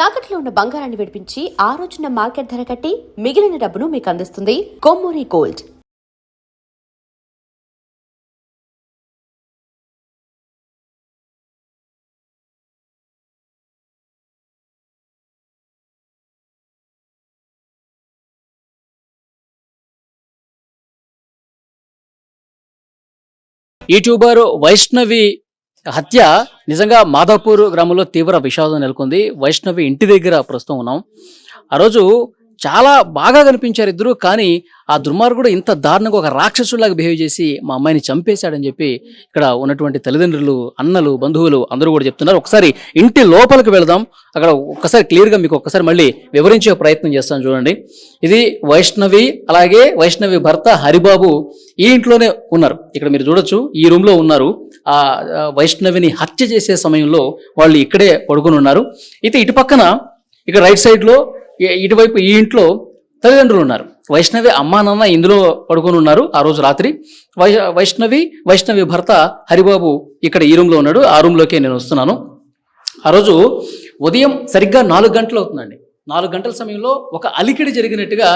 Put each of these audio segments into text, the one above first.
తాకట్లో ఉన్న బంగారాన్ని విడిపించి ఆ రోజున మార్కెట్ ధర కట్టి మిగిలిన డబ్బును మీకు అందిస్తుంది కొమ్మూరి గోల్డ్. యూట్యూబర్ వైష్ణవి హత్య నిజంగా మాధాపూర్ గ్రామంలో తీవ్ర విషాదం నెలకొంది. వైష్ణవి ఇంటి దగ్గర ప్రస్తుతం ఉన్నాం. ఆ రోజు చాలా బాగా కనిపించారు ఇద్దరు. కానీ ఆ దుర్మార్గుడు ఇంత దారుణంగా ఒక రాక్షసులాగా బిహేవ్ చేసి మా అమ్మాయిని చంపేశాడని చెప్పి ఇక్కడ ఉన్నటువంటి తల్లిదండ్రులు, అన్నలు, బంధువులు అందరూ కూడా చెప్తున్నారు. ఒకసారి ఇంటి లోపలికి వెళదాం. అక్కడ ఒక్కసారి క్లియర్గా మీకు ఒక్కసారి మళ్ళీ వివరించే ప్రయత్నం చేస్తాను చూడండి. ఇది వైష్ణవి, అలాగే వైష్ణవి భర్త హరిబాబు ఈ ఇంట్లోనే ఉన్నారు. ఇక్కడ మీరు చూడొచ్చు, ఈ రూమ్ లో ఉన్నారు. ఆ వైష్ణవిని హత్య చేసే సమయంలో వాళ్ళు ఇక్కడే పడుకుని ఉన్నారు. అయితే ఇటు పక్కన ఇక్కడ రైట్ సైడ్ లో ఇటువైపు ఈ ఇంట్లో తల్లిదండ్రులు ఉన్నారు. వైష్ణవి అమ్మా నాన్న ఇందులో పడుకొని ఉన్నారు ఆ రోజు రాత్రి. వైష్ణవి భర్త హరిబాబు ఇక్కడ ఈ రూమ్లో ఉన్నాడు. ఆ రూమ్లోకే నేను వస్తున్నాను. ఆ రోజు ఉదయం సరిగ్గా 4 గంటలు అవుతుందండి. 4 గంటల సమయంలో ఒక అలికిడి జరిగినట్టుగా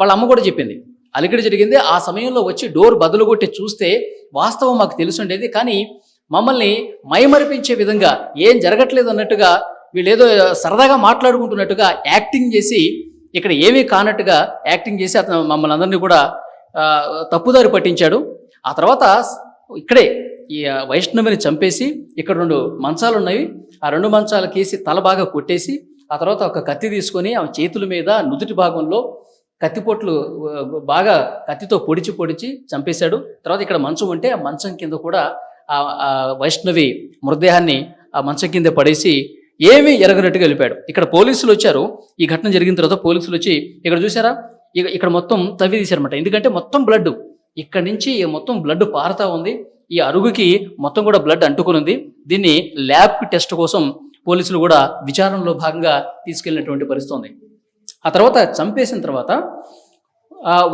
వాళ్ళ అమ్మ కూడా చెప్పింది. అలికిడి జరిగింది. ఆ సమయంలో వచ్చి డోర్ బదులుగొట్టి చూస్తే వాస్తవం మాకు తెలుసుండేది. కానీ మమ్మల్ని మైమరిపించే విధంగా ఏం జరగట్లేదు అన్నట్టుగా వీళ్ళేదో సరదాగా మాట్లాడుకుంటున్నట్టుగా యాక్టింగ్ చేసి, ఇక్కడ ఏమీ కానట్టుగా యాక్టింగ్ చేసి అతను మమ్మల్ని అందరినీ కూడా తప్పుదారి పట్టించాడు. ఆ తర్వాత ఇక్కడే ఈ వైష్ణవిని చంపేసి ఇక్కడ 2 మంచాలు ఉన్నాయి. ఆ 2 మంచాలకేసి తల బాగా కొట్టేసి ఆ తర్వాత ఒక కత్తి తీసుకొని ఆమె చేతుల మీద నుదుటి భాగంలో కత్తిపోట్లు బాగా కత్తితో పొడిచి చంపేశాడు. తర్వాత ఇక్కడ మంచం ఉంటే ఆ మంచం కింద కూడా ఆ వైష్ణవి మృతదేహాన్ని ఆ మంచం కింద పడేసి ఏమీ ఎరగనట్టుగా వెళ్ళిపోయాడు. ఇక్కడ పోలీసులు వచ్చారు. ఈ ఘటన జరిగిన తర్వాత పోలీసులు వచ్చి ఇక్కడ చూసారా, ఇక్కడ మొత్తం తవ్వి తీశారన్నమాట. ఎందుకంటే మొత్తం బ్లడ్ ఇక్కడ నుంచి మొత్తం బ్లడ్ పారుతా ఉంది. ఈ అరుగుకి మొత్తం కూడా బ్లడ్ అంటుకుని ఉంది. దీన్ని ల్యాబ్ టెస్ట్ కోసం పోలీసులు కూడా విచారణలో భాగంగా తీసుకెళ్ళినటువంటి పరిస్థితి ఉంది. ఆ తర్వాత చంపేసిన తర్వాత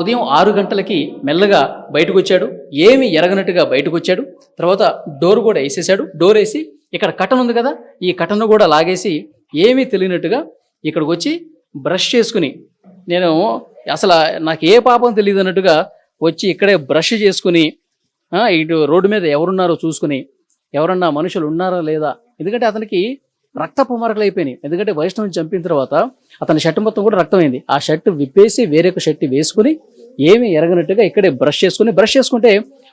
ఉదయం 6 గంటలకి మెల్లగా బయటకు వచ్చాడు. ఏమి ఎరగనట్టుగా బయటకు వచ్చాడు. తర్వాత డోర్ కూడా వేసేసాడు. డోర్ వేసి ఇక్కడ కటన్ ఉంది కదా, ఈ కటన్ కూడా లాగేసి ఏమీ తెలియనట్టుగా ఇక్కడికి వచ్చి బ్రష్ చేసుకుని, నేను అసలు నాకు ఏ పాపం తెలియదు అన్నట్టుగా వచ్చి ఇక్కడే బ్రష్ చేసుకుని ఇటు రోడ్డు మీద ఎవరున్నారో చూసుకుని ఎవరన్నా మనుషులు ఉన్నారా లేదా, ఎందుకంటే అతనికి రక్తపు మరకలు అయిపోయినాయి. ఎందుకంటే వైష్ణవిని చంపిన తర్వాత అతని షర్ట్ మొత్తం కూడా రక్తమైంది. ఆ షర్ట్ విప్పేసి వేరొక షర్ట్ వేసుకుని ఏమీ ఎరగనట్టుగా ఇక్కడే బ్రష్ చేసుకుంటే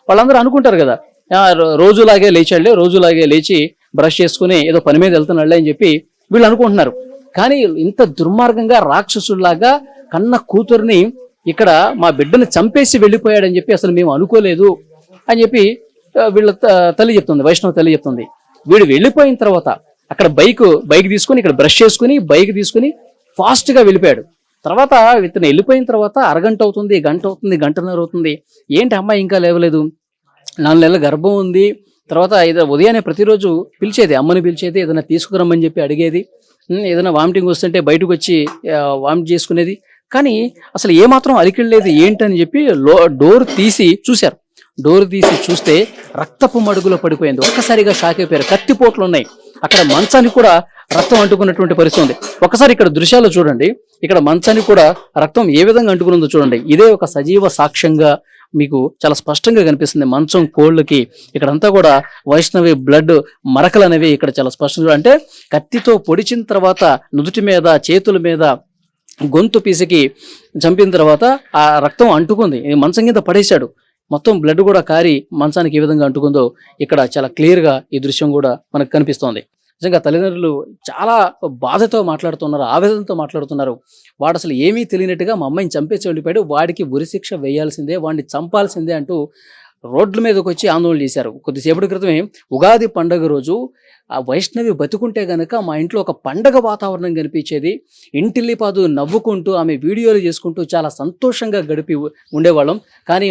వాళ్ళందరూ అనుకుంటారు కదా, రోజులాగే లేచి బ్రష్ చేసుకుని ఏదో పని మీద వెళ్తున్నాళ్ళే అని చెప్పి వీళ్ళు అనుకుంటున్నారు. కానీ ఇంత దుర్మార్గంగా రాక్షసుల్లాగా కన్న కూతుర్ని ఇక్కడ మా బిడ్డను చంపేసి వెళ్ళిపోయాడని చెప్పి అసలు మేము అనుకోలేదు అని చెప్పి వీళ్ళ తల్లి చెప్తుంది, వైష్ణవ తల్లి చెప్తుంది. వీడు వెళ్ళిపోయిన తర్వాత అక్కడ బైక్ తీసుకుని ఇక్కడ బ్రష్ చేసుకుని బైక్ తీసుకుని ఫాస్ట్గా వెళ్ళిపోయాడు. తర్వాత ఇతను వెళ్ళిపోయిన తర్వాత అరగంట అవుతుంది, గంట అవుతుంది, గంటన్నర అవుతుంది. ఏంటి అమ్మాయి ఇంకా లేవలేదు, 4 నెలల గర్భం ఉంది. తర్వాత ఉదయాన్నే ప్రతిరోజు పిలిచేది, అమ్మని పిలిచేది, ఏదైనా తీసుకురమ్మని చెప్పి అడిగేది. ఏదైనా వామిటింగ్ వస్తుంటే బయటకు వచ్చి వామిట్ చేసుకునేది. కానీ అసలు ఏమాత్రం అలికిడలేదు ఏంటని చెప్పి డోర్ తీసి చూశారు. డోర్ తీసి చూస్తే రక్తపు మడుగులో పడిపోయింది. ఒక్కసారిగా షాక్ అయిపోయారు. కత్తిపోట్లు ఉన్నాయి. అక్కడ మంచానికి కూడా రక్తం అంటుకున్నటువంటి పరిస్థితి ఉంది. ఒకసారి ఇక్కడ దృశ్యాలు చూడండి. ఇక్కడ మంచానికి కూడా రక్తం ఏ విధంగా అంటుకున్నదో చూడండి. ఇదే ఒక సజీవ సాక్ష్యంగా మీకు చాలా స్పష్టంగా కనిపిస్తుంది. మంచం కోళ్ళకి ఇక్కడంతా కూడా వైష్ణవి బ్లడ్ మరకలు అనేవి ఇక్కడ చాలా స్పష్టంగా, అంటే కత్తితో పొడిచిన తర్వాత నుదుటి మీద, చేతుల మీద, గొంతు పీసికి చంపిన తర్వాత ఆ రక్తం అంటుకుంది. మంచం కింద పడేశాడు. మొత్తం బ్లడ్ కూడా కారి మంచానికి ఏ విధంగా అంటుకుందో ఇక్కడ చాలా క్లియర్గా ఈ దృశ్యం కూడా మనకు కనిపిస్తోంది. నిజంగా తల్లిదండ్రులు చాలా బాధతో మాట్లాడుతున్నారు, ఆవేదనతో మాట్లాడుతున్నారు. వాడు అసలు ఏమీ తెలియనట్టుగా మా అమ్మాయిని చంపేసి వెళ్ళిపోయాడు, వాడికి ఉరిశిక్ష వేయాల్సిందే, వాడిని చంపాల్సిందే అంటూ రోడ్ల మీదకి వచ్చి ఆందోళన చేశారు. కొద్దిసేపటి క్రితమే ఉగాది పండుగ రోజు ఆ వైష్ణవి బతుకుంటే గనక మా ఇంట్లో ఒక పండగ వాతావరణం కనిపించేది. ఇంటిల్లిపాదు నవ్వుకుంటూ ఆమె వీడియోలు చేసుకుంటూ చాలా సంతోషంగా గడిపి ఉండేవాళ్ళం. కానీ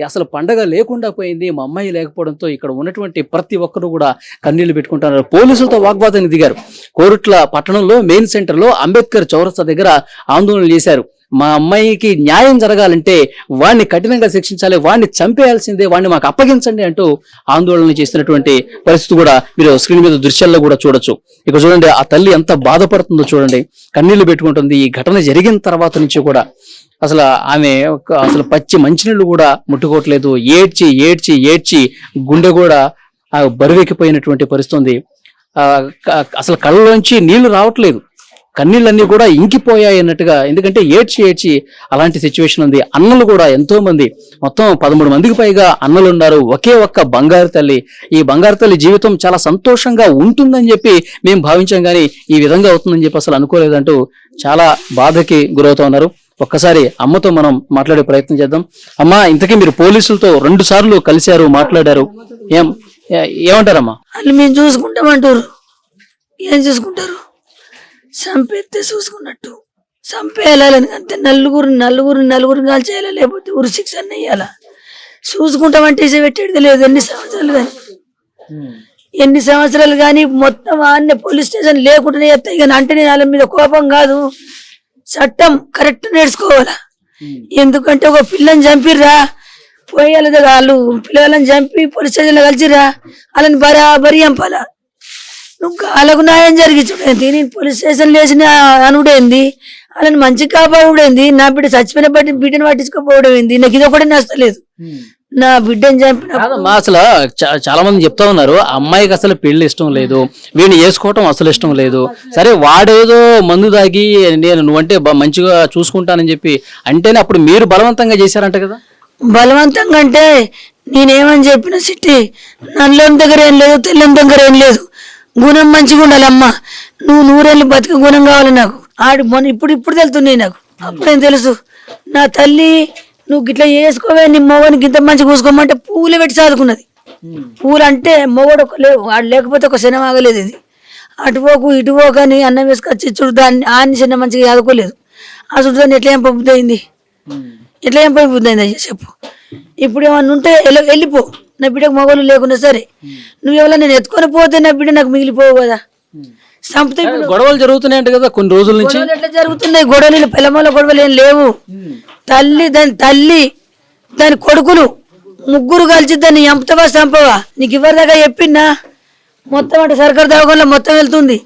అసలు పండగ లేకుండా పోయింది. మా అమ్మాయి లేకపోవడంతో ఇక్కడ ఉన్నటువంటి ప్రతి ఒక్కరు కూడా కన్నీళ్లు పెట్టుకుంటున్నారు. పోలీసులతో వాగ్వాదానికి దిగారు. కోరుట్ల పట్టణంలో మెయిన్ సెంటర్లో అంబేద్కర్ చౌరస్తా దగ్గర ఆందోళన చేశారు. మా అమ్మాయికి న్యాయం జరగాలంటే వాడిని కఠినంగా శిక్షించాలి, వాడిని చంపేయాల్సిందే, వాడిని మాకు అప్పగించండి అంటూ ఆందోళన చేస్తున్నటువంటి పరిస్థితి కూడా మీరు స్క్రీన్ మీద దృశ్యాల్లో కూడా చూడొచ్చు. ఇక చూడండి ఆ తల్లి ఎంత బాధపడుతుందో చూడండి, కన్నీళ్లు పెట్టుకుంటుంది. ఈ ఘటన జరిగిన తర్వాత నుంచి కూడా అసలు ఆమె అసలు పచ్చి మంచినీళ్ళు కూడా ముట్టుకోవట్లేదు. ఏడ్చి ఏడ్చి ఏడ్చి గుండె కూడా బరువెక్కిపోయినటువంటి పరిస్థితి ఉంది. అసలు కళ్ళలోంచి నీళ్లు రావట్లేదు, కన్నీళ్ళన్నీ కూడా ఇంకిపోయాయి అన్నట్టుగా. ఎందుకంటే ఏడ్చి ఏడ్చి అలాంటి సిచ్యువేషన్ ఉంది. అన్నలు కూడా ఎంతో మంది, మొత్తం 13 మందికి పైగా అన్నలు ఉన్నారు. ఒకే ఒక్క బంగారు తల్లి. ఈ బంగారు తల్లి జీవితం చాలా సంతోషంగా ఉంటుందని చెప్పి మేము భావించాం, కానీ ఈ విధంగా అవుతుందని చెప్పి అసలు అనుకోలేదంటూ చాలా బాధకి గురవుతా ఉన్నారు. ఒక్కసారి అమ్మతో మనం మాట్లాడే ప్రయత్నం చేద్దాం. అమ్మా, ఇంతకీ మీరు పోలీసులతో 2 సార్లు కలిశారు, మాట్లాడారు, ఏమంటారమ్మా? వాళ్ళు మేము చూసుకుంటామంటారు. ఏం చూసుకుంటారు? చంపేస్తే చూసుకున్నట్టు చంపేయాలని అంతే. నలుగురు కాల్చేయాలి, లేకపోతే ఉరి శిక్ష అన్న వేయాలా. చూసుకుంటామంటే పెట్టేది లేదు. ఎన్ని సంవత్సరాలు కానీ మొత్తం ఆన్నే పోలీస్ స్టేషన్ లేకుండానే ఎత్తాయి. కానీ అంటే నేను వాళ్ళ మీద కోపం కాదు, చట్టం కరెక్ట్ నేర్చుకోవాలా. ఎందుకంటే ఒక పిల్లని చంపిర్రా, పోయాలి వాళ్ళు పిల్లలను చంపి పోలీస్ స్టేషన్లో కలిసిరా, వాళ్ళని బరాబరి చంపాలా. నువ్వు వాళ్ళకు న్యాయం జరిగి చూడేంది, నేను పోలీస్ స్టేషన్ లేచిన అనుడేంది, వాళ్ళని మంచి కాపాడుడేంది, నా బిడ్డ చచ్చిపోయిన బిడ్డను పట్టించుకోపోవడం ఏంది. నాకు ఇది ఒకటే నచ్చలేదు. నా బిడ్డని చంపిన అసలు చాలా మంది చెప్తా ఉన్నారు, అమ్మాయికి అసలు పెళ్లి ఇష్టం లేదు, వీడిని వేసుకోవటం అసలు ఇష్టం లేదు. సరే వాడేదో మందు దాగి నువ్వంటే మంచిగా చూసుకుంటానని చెప్పి అంటేనే అప్పుడు మీరు బలవంతంగా చేశారంట కదా. బలవంతంగా అంటే నేనేమని చెప్పిన సిట్టి, నల్లని దగ్గర ఏం లేదు, తెల్లని దగ్గర ఏం లేదు, గుణం మంచిగా ఉండాలమ్మా. నువ్వు 100 ఏళ్ళు బతికే గుణం కావాలి నాకు. ఇప్పుడు తెలుతున్నాయి నాకు, అప్పుడేం తెలుసు. నా తల్లి నువ్వు గిట్లా చేసుకోవే, నీ మొగనికి ఇంత మంచిగా చూసుకోమంటే పూలు పెట్టి చదువుకున్నది. పూలు అంటే మొగడు వాడు లేకపోతే ఒక సినిమా ఆగలేదు. ఇది అటుపోకు ఇటుపోకు అని అన్నం వేసుకొచ్చి చుడుదాన్ని ఆన్ని చిన్న మంచిగా చదువుకోలేదు. ఆ చుడుదాన్ని ఎట్లా ఏం పబ్బుద్ది అయింది, ఎట్లా ఏం పబ్బుద్ది అయింది అయ్యా చెప్పు. ఇప్పుడు ఏమన్నా ఉంటే వెళ్ళిపో, నా బిడ్డకు మొగలు లేకున్నా సరే. నువ్వు ఎవరైనా నేను ఎత్తుకొని పోతే నా బిడ్డ నాకు మిగిలిపోవు కదా. సంపద గొడవలు జరుగుతున్నాయంట కదా కొన్ని రోజుల నుంచి. ఎట్లా జరుగుతున్నాయి గొడవలు? పిల్లమ్మల గొడవలు ఏం లేవు. తల్లి దాని కొడుకులు 3 కలిసి దాన్ని చంపుతావా చంపవా? నీకు ఇవ్వరిదాకా చెప్పిందా? మొత్తం అంటే సర్కారు దవాఖానలో మొత్తం వెళ్తుంది,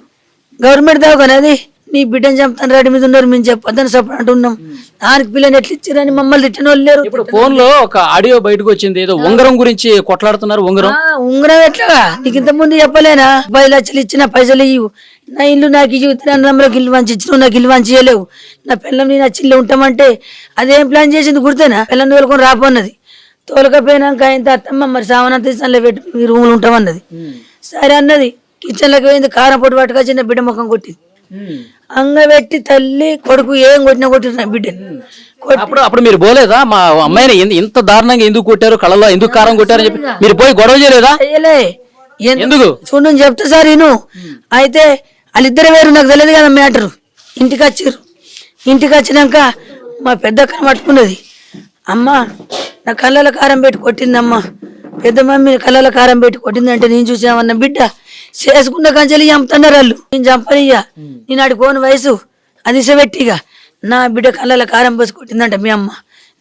గవర్నమెంట్ దవాఖాన. అది నీ బిడ్డను చంపుతాను రెడీ మీద ఉన్నారు, మేము చెప్పొద్దని సపోర్ట్ అంటున్నాం. దానికి పిల్లని ఎట్లా ఇచ్చారని మమ్మల్ని తిట్టిన వాళ్ళు లేరు. ఇప్పుడు ఫోన్ లో ఒక ఆడియో బయటకు వచ్చింది, ఏదో ఉంగరం గురించి కొట్లాడుతున్నారు. ఉంగరం ఎట్లా? నీకు ఇంత ముందు చెప్పలేనా? 10 లక్షలు ఇచ్చిన పైసలు ఇవ్వు, నా ఇల్లు నాకు ఇవ్వడానికి ఇల్లు మంచి ఇచ్చినావు, నాకు ఇల్లు మంచి చేయలేవు, నా పిల్లం నేను చిల్లు ఉంటామంటే అదేం ప్లాన్ చేసింది గుర్తేనా? పిల్లని తోలుకొని రాపోన్నది. తోలకపోయినాక ఆయన అత్తమ్మ మరి సామానంత ఇస్తానులే పెట్టి మీ రూములు ఉంటామన్నది. సరే అన్నది. కిచెన్లోకి పోయింది, కారం పొట్టు పట్టుకొచ్చి చిన్న బిడ్డ ముఖం కొట్టింది. అంగబెట్టి తల్లి కొడుకు ఏం కొట్టినా కొట్టిన బిడ్డని. అప్పుడు మీరు పోలేదా? మా అమ్మాయిని ఇంత దారుణంగా ఎందుకు కొట్టారు, కళ్ళలో ఎందుకు కారం కొట్టారని చెప్పి మీరు పోయి గొడవ చేయలేదా? ఎందుకు చూడు చెప్తా సార్ నేను. అయితే వాళ్ళిద్దరు వేరు, నాకు తెలియదు కదా మ్యాటరు. ఇంటికి వచ్చినాక మా పెద్ద అక్కని పట్టుకున్నది. అమ్మ నా కళ్ళల కారం పెట్టి కొట్టిందమ్మా, పెద్ద మమ్మీ కళ్ళల కారం పెట్టి కొట్టిందంటే నేను చూసామన్న బిడ్డ చేసుకున్న కంచెలు చంపుతున్నారు వాళ్ళు. నేను చంపనియ్యా, నేను ఆడుకోని వయసు అది ఇసబెట్టిగా నా బిడ్డ కళ్ళల కారం పోసి కొట్టిందంట మీ అమ్మ.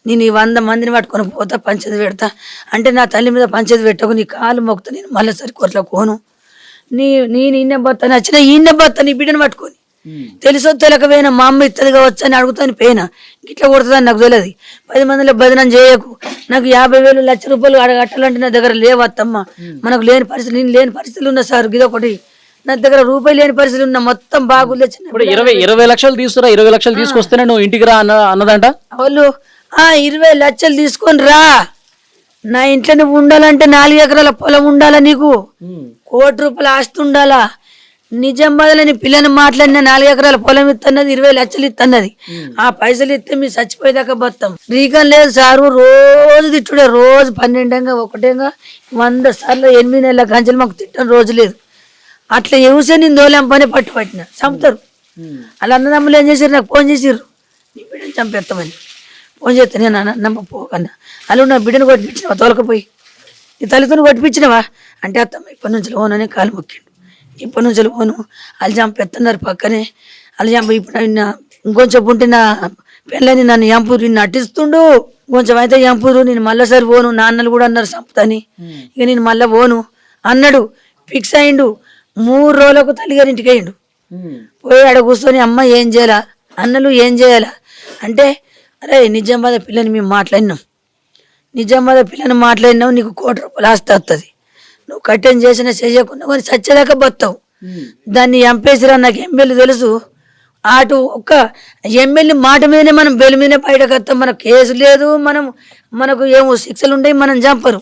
నేను ఈ 100 మందిని పట్టుకొని పోతా, పంచేది పెడతా అంటే నా తల్లి మీద పంచేది పెట్టకు, నీ కాలు మొక్కుతా, నేను మళ్ళీ సరి కొట్ల కోను. నేను ఈయన బత్తా నచ్చిన ఈయన బత్తా నీ బిడ్డను పట్టుకొని. తెలుసో తెలకపోయినా మా అమ్మ ఇస్తుంది కావచ్చు అని అడుగుతాను పోయినా, ఇట్లా కొడుతుందని నాకు తెలియదు. 10 మందిలో బదనం చేయకు. నాకు 50,000 లక్ష రూపాయలు అడగట్టాలంటే నా దగ్గర లేవత్తమ్మ. మనకు లేని పరిస్థితి, నేను లేని పరిస్థితులు ఉన్నా సార్. ఇదొకటి నా దగ్గర రూపాయి లేని పరిస్థితులు ఉన్నా, మొత్తం బాగులే. 20 లక్షలు తీసుకురా, 20 లక్షలు తీసుకొస్తేనే నువ్వు ఇంటికి రా అన్నదంట వాళ్ళు. 20 లక్షలు తీసుకొని రా, నా ఇంట్లో నువ్వు ఉండాలంటే 4 ఎకరాల పొలం ఉండాలా, నీకు 1 కోటి రూపాయల ఆస్తి ఉండాలా. నిజం బదులని పిల్లని మాట్లాడిన 4 ఎకరాల పొలం ఇస్తున్నది, 20 లక్షలు ఇస్తున్నది. ఆ పైసలు ఇస్తే మీరు చచ్చిపోయేదాకా బతాం. రీకం లేదు సారు, రోజు తిట్టుడే, రోజు 12 ఒకటేగా 100 సార్లు 8 నెలల కంచెలు మాకు తిట్టని రోజు లేదు. అట్లా ఎవసే నేను దోలేం పని పట్టిన చంపుతారు. అలా అన్నదమ్ములు ఏం చేశారు, నాకు ఫోన్ చేసిర్రు, నీ బిడ్డను చంపేస్తామని. ఫోన్ చేస్తే నేను నమ్మపోకన్నా, అలా నా బిడ్డను కొట్టిపించినవా, తోలకపోయి నీ తల్లితో కొట్టిపించినవా అంటే అత్తమ్మ ఇప్పటి నుంచి లోనని కాలు మొక్కిండు. ఇప్పటి నుంచి పోను, వాళ్ళు చంపేస్తున్నారు పక్కనే. వాళ్ళు చంప ఇప్పుడు ఇంకొంచెం ఉంటే నా పెళ్ళని నన్ను ఎంపూరు నటిస్తుండు, కొంచెం అయితే ఎంపూరు, నేను మళ్ళీసారి పోను, నాన్నలు కూడా అన్నారు చంపుతాని, ఇక నేను మళ్ళీ పోను అన్నాడు. ఫిక్స్ అయిండు. 3 రోజులకు తల్లిగారింటికి అయ్యిండు. పోయి ఆడ కూర్చొని అమ్మ ఏం చేయాలా, అన్నలు ఏం చేయాలా అంటే, అరే నిజామాబాద్ పిల్లని మేము మాట్లాడినాం, నిజామాబాద్ పిల్లని మాట్లాడినావు, నీకు 1 కోటి రూపాయలు ఆస్తి వస్తుంది, నువ్వు కట్టెన్ చేసినా చేయకుండా కానీ చచ్చేదాకా బతావు. దాన్ని ఎంపేసిరా, నాకు ఎమ్మెల్యే తెలుసు, అటు ఒక్క ఎమ్మెల్యే మాట మీదనే మనం బెయిల్ మీదనే బయటకు వస్తాం, మనకు కేసు లేదు, మనకు ఏమో శిక్షలు ఉంటాయి, మనం చంపరు.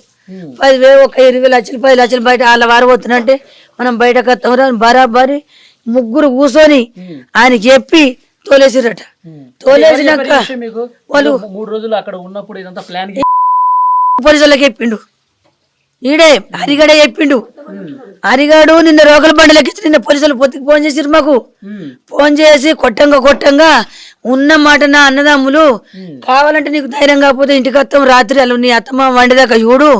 10,000 ఒక 20 లక్షలు 10 లక్షలు బయట వాళ్ళ వారు పోతున్నట్టే మనం బయటకు వస్తాం. బరాబరి 3 కూర్చొని ఆయన చెప్పి తోలేసిరట. తోలేసినాక వాళ్ళు 3 రోజులు అక్కడ ఉన్నప్పుడు ఇదంతా ప్లాన్ పోలీసులకు చెప్పిండు, ఈడే హరిగాడే చెప్పిండు. హరిగాడు నిన్న రోకల బండిలకి నిన్న పోలీసులు పొత్తికి ఫోన్ చేసిరు మాకు. ఫోన్ చేసి కొట్టంగా ఉన్న మాట, నా అన్నదమ్ములు కావాలంటే నీకు ధైర్యం కాకపోతే ఇంటికి వస్తాం, రాత్రి అలా నీ అత్తమ్మ వండిదాకా చూడు,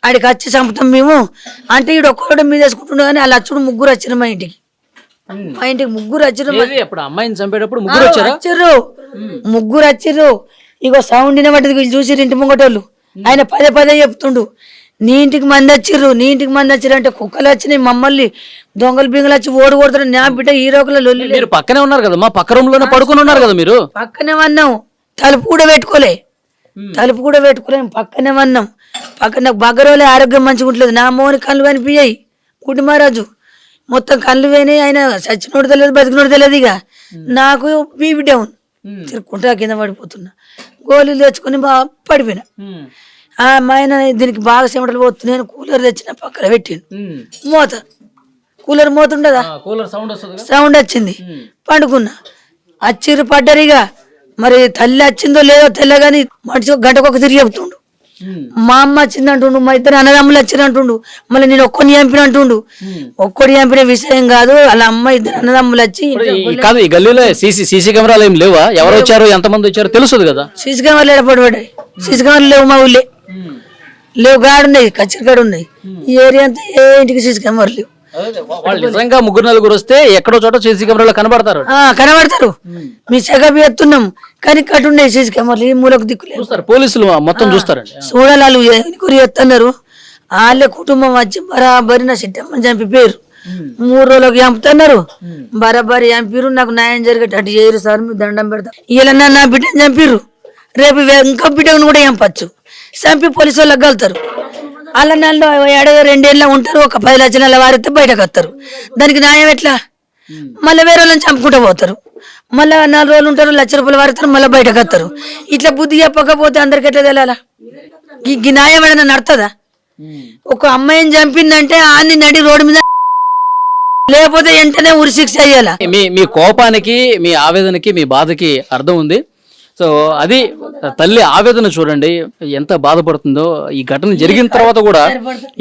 ఆడికి వచ్చి చంపుతాం మేము అంటే, ఈడు ఒక్కడు మీద వేసుకుంటుండే కానీ వాళ్ళ అచ్చుడు 3 వచ్చిరు మా ఇంటికి. మా ఇంటికి 3 వచ్చిరు. అప్పుడు అమ్మాయిని చంపేటప్పుడు 3 వచ్చిర్రు. 3 వచ్చిర్రు. ఇగో సౌండ్ వినబట్టి వీళ్ళు చూసిరు ఇంటి ముంగటోళ్ళు. ఆయన పదే చెప్తుండు, నీ ఇంటికి మంది వచ్చిర్రు, నీ ఇంటికి మంది వచ్చిర్రు అంటే, కుక్కలు వచ్చినాయి మమ్మల్ని దొంగలు బింగలు వచ్చి ఓడి కొడతారు. నా బిడ్డ ఈ రోగుల లొల్లి. మీరు పక్కనే ఉన్నారు కదా, మా పక్క రూమ్ లోనే పడుకుని ఉన్నారు కదా మీరు. పక్కనే వన్నాం, తలుపు కూడా పెట్టుకోలే, పక్కనే వన్నాం. పక్కన నాకు బగ్గరోలే ఆరోగ్యం మంచిగా ఉంటుంది, నా మోని కళ్ళు కనిపించాయి. గుడ్డి మహారాజు మొత్తం కళ్ళు పోయినాయి. ఆయన చచ్చినోడు తెలియదు, బతికినోడు తెలియదు. ఇక నాకు బీపీ డౌన్, తిరుక్కుంటా కింద పడిపోతున్నా, గోళీలు తెచ్చుకొని బాగా పడిపోయినా. మా ఆయన దీనికి బాగా చెమటలు పోతున్నాయి, కూలర్ తెచ్చిన పక్కన పెట్టిండు. మూత కూలర్ మూత ఉండదా, సౌండ్ వచ్చింది, పండుకున్నా. వచ్చిర్రు పడ్డరిగా, మరి తల్లి వచ్చిందో లేదో తెల్లగాని మనిషి గంటకొక తిరిగి చెప్తుండు. మా అమ్మ వచ్చింది అంటుండు, మా 2 అన్నదమ్ములు వచ్చింది అంటుండు, మళ్ళీ నేను ఒక్కడిని చంపిన అంటుండు. ఒక్కడి చంపిన విషయం కాదు, వాళ్ళ అమ్మ 2 అన్నదమ్ములు వచ్చి. కాదు, ఈ గల్లీలో సీసీ కెమెరాలు ఏం లేవా? ఎవరు వచ్చారు, ఎంతమంది వచ్చారో తెలుసు కదా. సీసీ కెమెరాలు ఏడపడి సీసీ కెమెరాలు లేవు మా ఊళ్ళే, లేవు. గాడున్నాయి, కచ్చరిగాడు ఉన్నాయి. ఈ ఏరియా అంతా ఏ ఇంటికి సీసీ కెమెరాలు లేవు. వాళ్ళు నిజంగా 3-4 వస్తే ఎక్కడో చోట సీసీ కెమెరాలో కనబడతారు. మీ చెకప్ ఎత్తున్నాం కానీ కట్టున్నాయి సీసీ కెమెరాలు, ఈ మూలకు దిక్కులేదు. పోలీసులు మొత్తం చూస్తారండి, చూడాలి. వాళ్ళు గురి ఎత్తన్నారు. వాళ్ళే కుటుంబం వచ్చి బరాబరి నా సిట్టమ్మని చంపి పేరు 3 రోజులకు చంపుతున్నారు. బరాబరి చంపిరు, నాకు న్యాయం జరిగేటట్టు చేయరు సార్, మీరు దండం పెడతారు. ఇలా నా బిడ్డని చంపిరు, రేపు ఇంకో బిడ్డను కూడా చంపచ్చు. చంపి పోలీసు వాళ్ళకి కలుతారు. వాళ్ళ 2 ఏళ్ళ ఉంటారు, ఒక 10 లక్షల వారితే బయటకు వస్తారు. దానికి న్యాయం ఎట్లా? మళ్ళీ వేరే వాళ్ళని చంపుకుంటూ పోతారు. మళ్ళీ 4 రోజులు ఉంటారు, ₹1,00,000 వారిస్తారు, మళ్ళీ బయటకు వస్తారు. ఇట్లా బుద్ధి చెప్పకపోతే అందరికి ఎట్లా తెలియాలా? ఈ న్యాయం ఏదైనా నడుతుందా? ఒక అమ్మాయిని చంపిందంటే ఆన్ని నడి రోడ్డు మీద, లేకపోతే వెంటనే ఉరి శిక్ష అయ్యాలా. మీ కోపానికి, మీ ఆవేదనకి, మీ బాధకి అర్థం ఉంది. సో అది తల్లి ఆవేదన చూడండి, ఎంత బాధపడుతుందో. ఈ ఘటన జరిగిన తర్వాత కూడా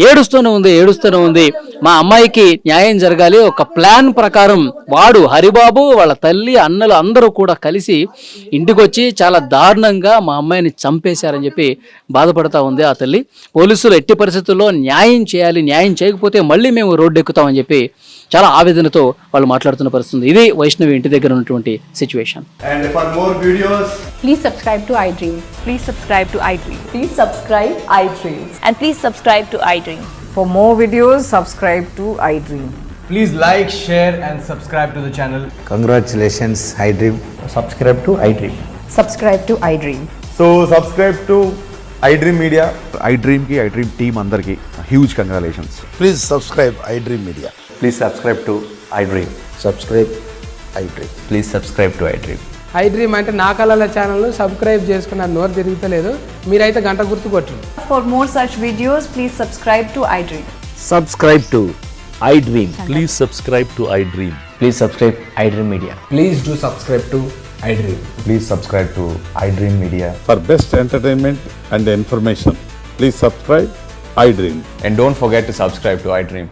ఏడుస్తూనే ఉంది. మా అమ్మాయికి న్యాయం జరగాలి, ఒక ప్లాన్ ప్రకారం వాడు హరిబాబు, వాళ్ళ తల్లి, అన్నలు అందరూ కూడా కలిసి ఇంటికి వచ్చి చాలా దారుణంగా మా అమ్మాయిని చంపేశారని చెప్పి బాధపడతా ఉంది ఆ తల్లి. పోలీసులు ఎట్టి పరిస్థితుల్లో న్యాయం చేయాలి, న్యాయం చేయకపోతే మళ్ళీ మేము రోడ్డు ఎక్కుతామని చెప్పి చాలా ఆవేదనతో వాళ్ళు మాట్లాడుతున్న పరిస్థితి. ఇది వైష్ణవి ఇంటి దగ్గర ఉన్నటువంటి situation. And for more videos, please subscribe to iDream. Please subscribe to iDream. Please subscribe iDream. And please subscribe to iDream. For more videos, subscribe to iDream. please like, share and subscribe to the channel. Congratulations, iDream. Subscribe to iDream. Subscribe to iDream. So subscribe to iDream Media. iDream की iDream team अंदर की huge congratulations. Please subscribe iDream Media. Please subscribe to iDream. Subscribe iDream. Please subscribe to iDream. iDream అంటే నా కళల channel subscribe చేసుకున్న నోరు తిరుగుతలేదు, మీరైతే గంట గుర్తు కొట్టండి. For more such videos, please subscribe to iDream. Subscribe to iDream. Please subscribe to iDream. Please subscribe iDream Media. Please do subscribe to iDream. Please subscribe to iDream Media. For best entertainment and information, please subscribe iDream. And don't forget to subscribe to iDream.